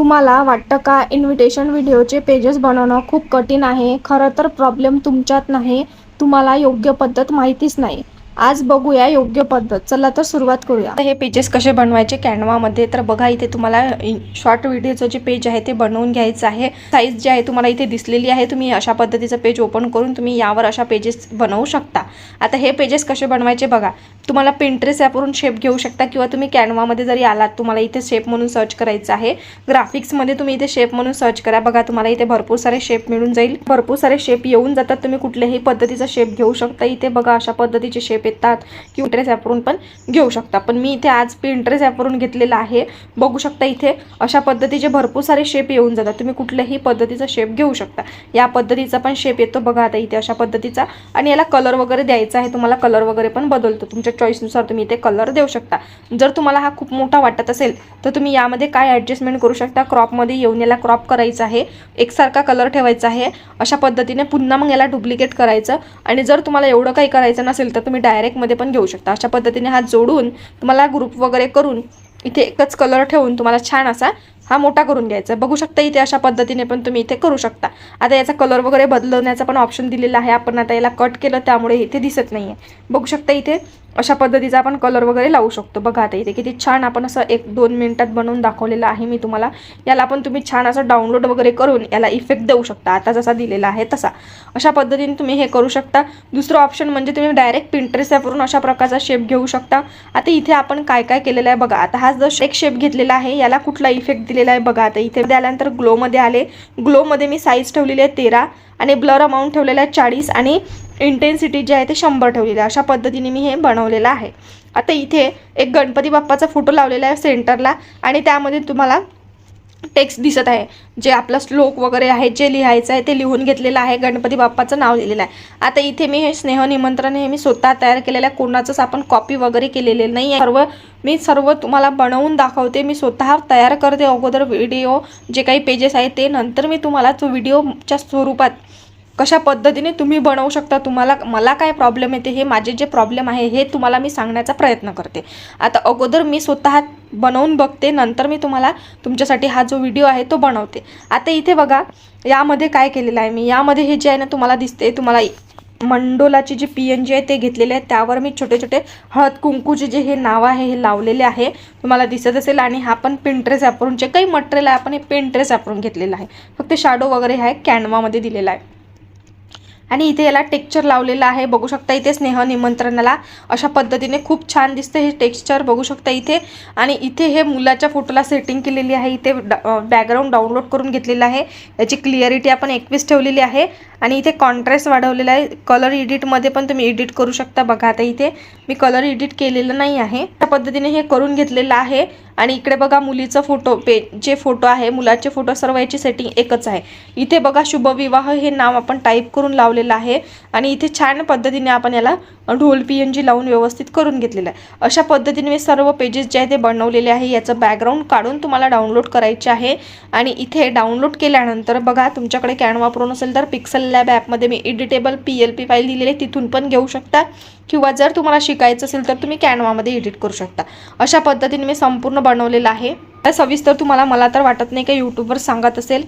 तुम्हाला वाटतं का इन्व्हिटेशन व्हिडिओचे पेजेस बनवणं खूप कठीण आहे? खरं तर प्रॉब्लेम तुमच्यात नाही, तुम्हाला योग्य पद्धत माहितीच नाही. आज बघूया योग्य पद्धत. चला तर सुरुवात करूया. हे पेजेस कसे बनवायचे कॅनवामध्ये, तर बघा इथे तुम्हाला शॉर्ट व्हिडिओचं जे पेज आहे ते बनवून घ्यायचं आहे. साईज जी आहे तुम्हाला इथे दिसलेली आहे. तुम्ही अशा पद्धतीचं पेज ओपन करून तुम्ही यावर अशा पेजेस बनवू शकता. आता हे पेजेस कसे बनवायचे बघा. तुम्हाला पिंटरेस्ट ॲपवरून शेप घेऊ शकता किंवा तुम्ही कॅनवामध्ये जरी आलात, तुम्हाला इथे शेप म्हणून सर्च करायचं आहे. ग्राफिक्समध्ये तुम्ही इथे शेप म्हणून सर्च करा. बघा तुम्हाला इथे भरपूर सारे शेप मिळून जाईल. भरपूर सारे शेप येऊन जातात. तुम्ही कुठल्याही पद्धतीचा शेप घेऊ शकता. इथे बघा अशा पद्धतीचे शेप येतात किंवा पिंटरेस्ट ॲपवरून पण घेऊ शकता. पण मी इथे आज पिंटरेस्ट ॲपवरून घेतलेला आहे. बघू शकता इथे अशा पद्धतीचे भरपूर सारे शेप येऊन जातात. तुम्ही कुठल्याही पद्धतीचा शेप घेऊ शकता. या पद्धतीचा पण शेप येतो बघा आता इथे अशा पद्धतीचा. आणि याला कलर वगैरे द्यायचा आहे. तुम्हाला कलर वगैरे पण बदलतो. तुमच्या चॉईसनुसार तुम्ही इथे कलर देऊ शकता. जर तुम्हाला हा खूप मोठा वाटत असेल तर तुम्ही यामध्ये काय ॲडजस्टमेंट करू शकता. क्रॉपमध्ये येऊन याला क्रॉप करायचं आहे. एकसारखा कलर ठेवायचा आहे. अशा पद्धतीने पुन्हा मग याला डुप्लिकेट करायचं. आणि जर तुम्हाला एवढं काही करायचं नसेल तर तुम्ही डायरेक्टमध्ये पण घेऊ शकता. अशा पद्धतीने हा जोडून तुम्हाला ग्रुप वगैरे करून इथे एकच कलर ठेवून तुम्हाला छान असा हा मोठा करून घ्यायचा. बघू शकता इथे अशा पद्धतीने पण तुम्ही इथे करू शकता. आता याचा कलर वगैरे बदलवण्याचा पण ऑप्शन दिलेला आहे. आपण आता याला कट केलं त्यामुळे इथे दिसत नाहीये. बघू शकता इथे अशा पद्धतीचा आपण कलर वगैरे लावू शकतो. बघा आता इथे किती छान आपण असं 1-2 मिनिटात बनवून दाखवलेलं आहे मी तुम्हाला. याला पण तुम्ही छान असं डाउनलोड वगैरे करून याला इफेक्ट देऊ शकता. आता जसा दिलेला आहे तसा अशा पद्धतीने तुम्ही हे करू शकता. दुसरं ऑप्शन म्हणजे तुम्ही डायरेक्ट पिंटरेस्ट ॲपवरून अशा प्रकारचा शेप घेऊ शकता. आता इथे आपण काय काय केलेलं आहे बघा. आता हा जो एक शेप घेतलेला आहे याला कुठला इफेक्ट दिलेला आहे बघा. आता इथे आल्यानंतर ग्लोमध्ये आले. ग्लोमध्ये मी साईज ठेवलेली आहे 13 आणि ब्लर अमाऊंट ठेवलेला आहे 40 आणि इंटेन्सिटी जे आहे ते 100 ठेवलेलं आहे. अशा पद्धतीने मी हे बनवलेलं आहे. आता इथे एक गणपती बाप्पाचा फोटो लावलेला आहे सेंटरला आणि त्यामध्ये तुम्हाला टेक्स्ट दिसत आहे. जे आपलं श्लोक वगैरे आहे जे लिहायचं आहे ते लिहून घेतलेलं आहे. गणपती बाप्पाचं नाव लिहिलेलं आहे. आता इथे मी हे स्नेह निमंत्रण हे मी स्वतः तयार केलेलं आहे. कोणाचंच आपण कॉपी वगैरे केलेले नाही आहे. सर्व तुम्हाला बनवून दाखवते. मी स्वतः तयार करते अगोदर व्हिडिओ जे काही पेजेस आहेत ते. नंतर मी तुम्हाला तो व्हिडिओच्या स्वरूपात कशा पद्धतीने तुम्ही बनवू शकता. मला काय प्रॉब्लेम येते हे माझे जे प्रॉब्लेम आहे हे तुम्हाला मी सांगण्याचा प्रयत्न करते. आता अगोदर मी स्वतः बनवून बघते. नंतर मी तुम्हाला तुमच्यासाठी हा जो व्हिडिओ आहे तो बनवते. आता इथे बघा यामध्ये काय केलेलं आहे मी. यामध्ये हे जे आहे ना तुम्हाला दिसते. तुम्हाला मंडोलाची जी PNG आहे ते घेतलेले आहे. त्यावर मी छोटे छोटे हळद कुंकूचे जे हे नाव आहे हे लावलेले आहे. तुम्हाला दिसत असेल. आणि हा पण पिंटरेस्ट ॲपवरून जे काही मटेरियल आहे आपण हे पिंटरेस्ट ॲपवरून घेतलेलं आहे. फक्त शॅडो वगैरे आहे कॅनवामध्ये दिलेला आहे. आणि इथे याला टेक्स्चर लावलेलं आहे. बघू शकता इथे स्नेह निमंत्रणाला अशा पद्धतीने खूप छान दिसते हे टेक्स्चर. बघू शकता इथे. आणि इथे हे मुलाच्या फोटोला सेटिंग केलेली आहे. इथे बॅकग्राऊंड डाउनलोड करून घेतलेलं आहे. याची क्लिअरिटी आपण 21 ठेवलेली आहे. आणि इथे कॉन्ट्रास्ट वाढवलेला आहे. कलर एडिटमध्ये पण तुम्ही एडिट करू शकता. बघा आता इथे मी कलर एडिट केलेलं नाही आहे. त्या पद्धतीने हे करून घेतलेलं आहे. आणि इकडे बघा मुलीचा फोटो जे फोटो आहे मुलाचे फोटो सर्व याची सेटिंग एकच आहे. इथे बघा शुभविवाह हे नाव आपण टाईप करून लावलेलं आहे. आणि इथे छान पद्धतीने आपण याला ढोल PNG लावून व्यवस्थित करून घेतलेलं आहे. अशा पद्धतीने मी सर्व पेजेस जे आहे ते बनवलेले आहे. याचं बॅकग्राऊंड काढून तुम्हाला डाउनलोड करायचे आहे. आणि इथे डाउनलोड केल्यानंतर बघा तुमच्याकडे कॅनवा प्रो नसेल तर पिक्सल लॅब ॲपमध्ये मी एडिटेबल PLP फाईल दिलेली आहे. तिथून पण घेऊ शकता. किंवा जर तुम्हाला शिकायचं असेल तर तुम्ही कॅनवामध्ये एडिट करू शकता. अशा पद्धतीने मी संपूर्ण बनवलेलं आहे. सविस्तर तुम्हाला मला तर वाटत नाही का यूट्यूबवर सांगत असेल.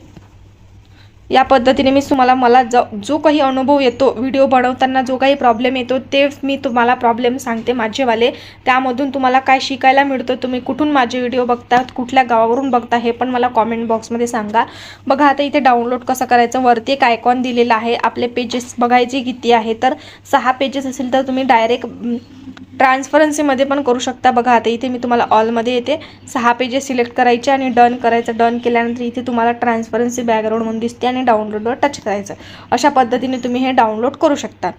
या पद्धतीने मी मला जो काही अनुभव येतो व्हिडिओ बनवताना जो काही प्रॉब्लेम येतो ते मी तुम्हाला प्रॉब्लेम सांगते माझेवाले. त्यामधून तुम्हाला काय शिकायला मिळतं. तुम्ही कुठून माझे व्हिडिओ बघतात कुठल्या गावावरून बघता हे पण मला कॉमेंट बॉक्समध्ये सांगा. बघा आता इथे डाउनलोड कसं करायचं. वरती एक आयकॉन दिलेला आहे. आपले पेजेस बघायचे किती आहे तर 6 पेजेस असेल तर तुम्ही डायरेक्ट ट्रान्सफरन्सीमध्ये पण करू शकता. बघा आता इथे मी तुम्हाला ऑलमध्ये येते. 6 पेजेस सिलेक्ट करायचे आणि डन करायचं. डन केल्यानंतर इथे तुम्हाला ट्रान्सफरन्सी बॅकग्राऊंड म्हणून दिसते आणि डाउनलोडवर टच करायचं. अशा पद्धतीने तुम्ही हे डाउनलोड करू शकता.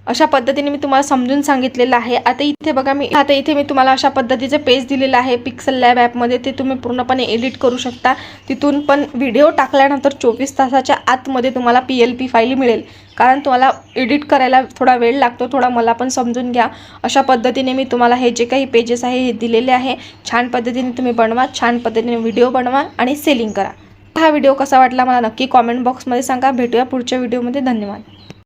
अशा पद्धतीने मी तुम्हाला समजून सांगितलेलं आहे. आता इथे मी तुम्हाला अशा पद्धतीचे पेज दिलेलं आहे पिक्सल लॅब ॲपमध्ये. ते तुम्ही पूर्णपणे एडिट करू शकता. तिथून पण व्हिडिओ टाकल्यानंतर 24 तासाच्या आतमध्ये तुम्हाला PLP फाईल मिळेल. कारण तुम्हाला एडिट करायला थोडा वेळ लागतो. थोडा मला पण समजून घ्या. अशा पद्धतीने मी तुम्हाला हे जे काही पेजेस आहे हे दिलेले आहे. छान पद्धतीने तुम्ही बनवा. छान पद्धतीने व्हिडिओ बनवा आणि सेलिंग करा. हा व्हिडिओ कसा वाटला मला नक्की कॉमेंट बॉक्समध्ये सांगा. भेटूया पुढच्या व्हिडिओमध्ये. धन्यवाद.